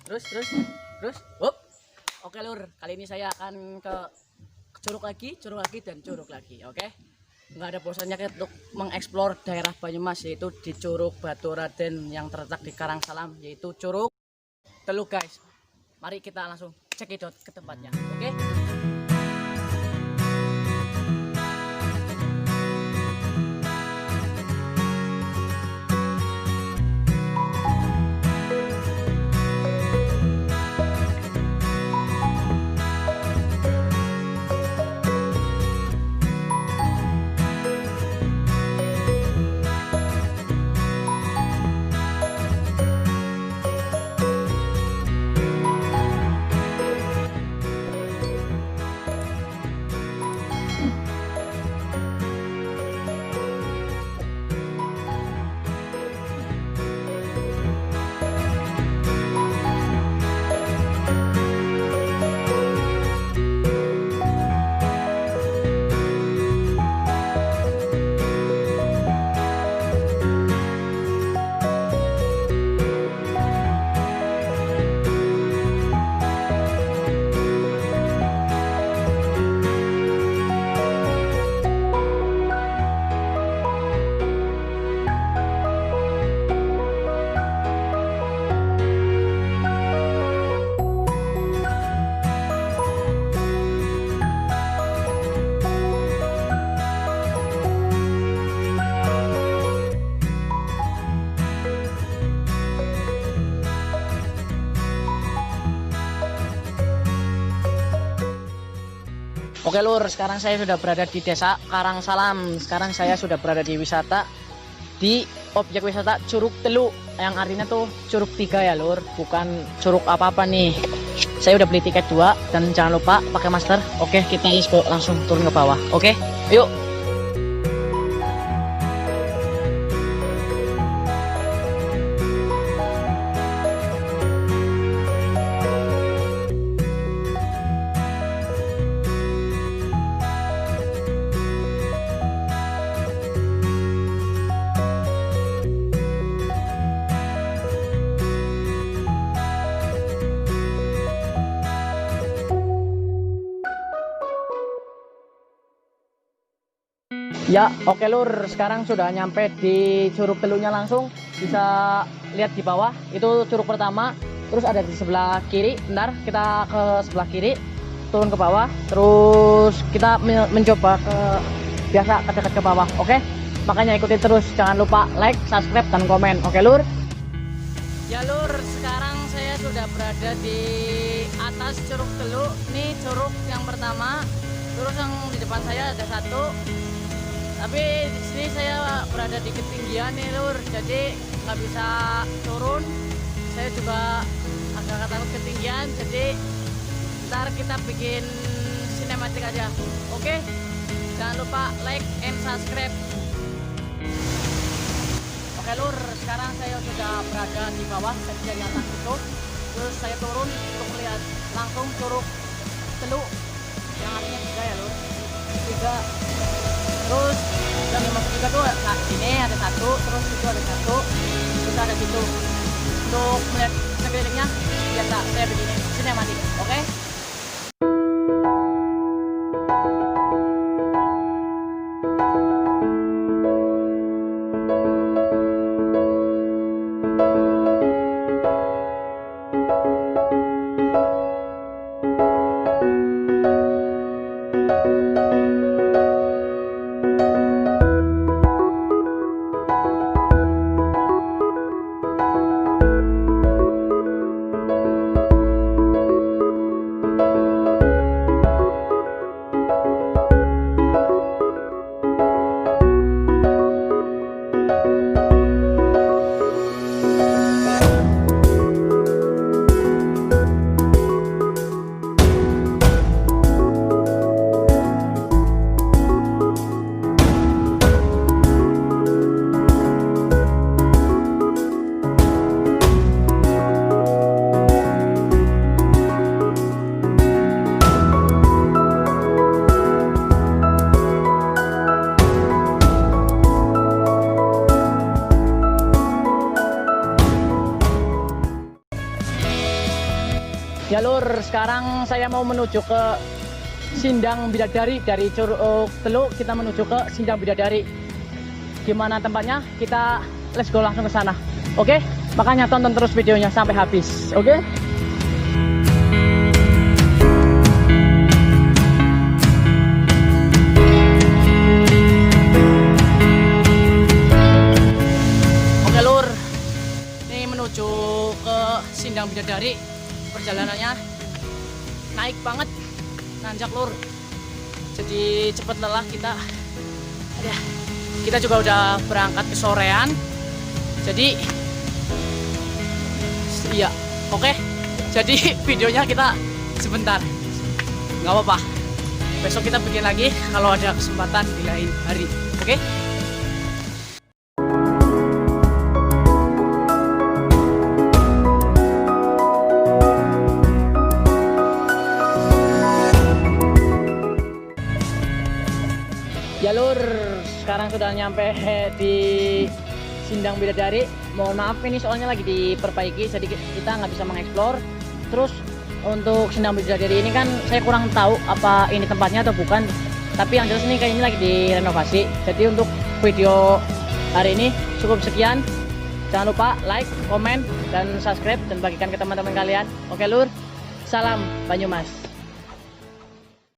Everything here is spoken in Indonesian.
terus. Hop. Oke lur, kali ini saya akan ke curug lagi dan curug lagi. Oke. Nggak ada bosannya untuk mengeksplor daerah Banyumas, yaitu di Curug Batu Raden yang terletak di Karangsalam, yaitu Curug Telu guys. Mari kita langsung cekidot ke tempatnya. Oke. Oke lur, sekarang saya sudah berada di desa Karangsalam. Sekarang saya sudah berada di wisata, di objek wisata Curug Telu, yang artinya tuh Curug 3 ya lur, bukan curug apa-apa nih. Saya udah beli tiket 2 dan jangan lupa pakai masker. Oke, kita langsung turun ke bawah. Oke, yuk. Ya, oke lur, sekarang sudah nyampe di Curug Telunya langsung. Bisa lihat di bawah, itu curug pertama. Terus ada di sebelah kiri, bentar kita ke sebelah kiri, turun ke bawah. Terus kita mencoba biasa ke dekat ke bawah, oke? Makanya ikuti terus, jangan lupa like, subscribe, dan komen, oke lur? Ya lur, sekarang saya sudah berada di atas Curug Telu. Ini curug yang pertama, terus yang di depan saya ada satu. Tapi di sini saya berada di ketinggian nih lur, jadi nggak bisa turun. Saya juga agak takut ketinggian, jadi ntar kita bikin sinematik aja. Oke, jangan lupa like and subscribe. Oke lur, sekarang saya sudah berada di bawah, saya di atas itu. Terus saya turun untuk melihat langsung Curug Telu, yang artinya 3 ya lur, 3. Terus yang dimaksud juga tuh sini ada satu, terus itu ada satu, terus ada situ. Untuk melihat sekelilingnya biasa saya begini sinematik, oke? Ya lur, sekarang saya mau menuju ke Sindang Bidadari. Dari Curug Telu kita menuju ke Sindang Bidadari. Gimana tempatnya? Kita let's go langsung ke sana. Oke? Makanya tonton terus videonya sampai habis. Oke? Oke lur, ini menuju ke Sindang Bidadari. Perjalanannya naik banget, nanjak lur, jadi cepet lelah kita. Kita juga udah berangkat ke sorean, jadi iya oke. Jadi videonya kita sebentar, nggak apa-apa, besok kita bikin lagi kalau ada kesempatan di lain hari. Oke. Ya lur, sekarang sudah nyampe di Sindang Bidadari. Mohon maaf ini soalnya lagi diperbaiki, jadi kita nggak bisa mengeksplor. Terus untuk Sindang Bidadari ini kan saya kurang tahu apa ini tempatnya atau bukan. Tapi yang jelas ini kayaknya lagi direnovasi. Jadi untuk video hari ini cukup sekian. Jangan lupa like, komen, dan subscribe dan bagikan ke teman-teman kalian. Oke lur, salam Banyumas.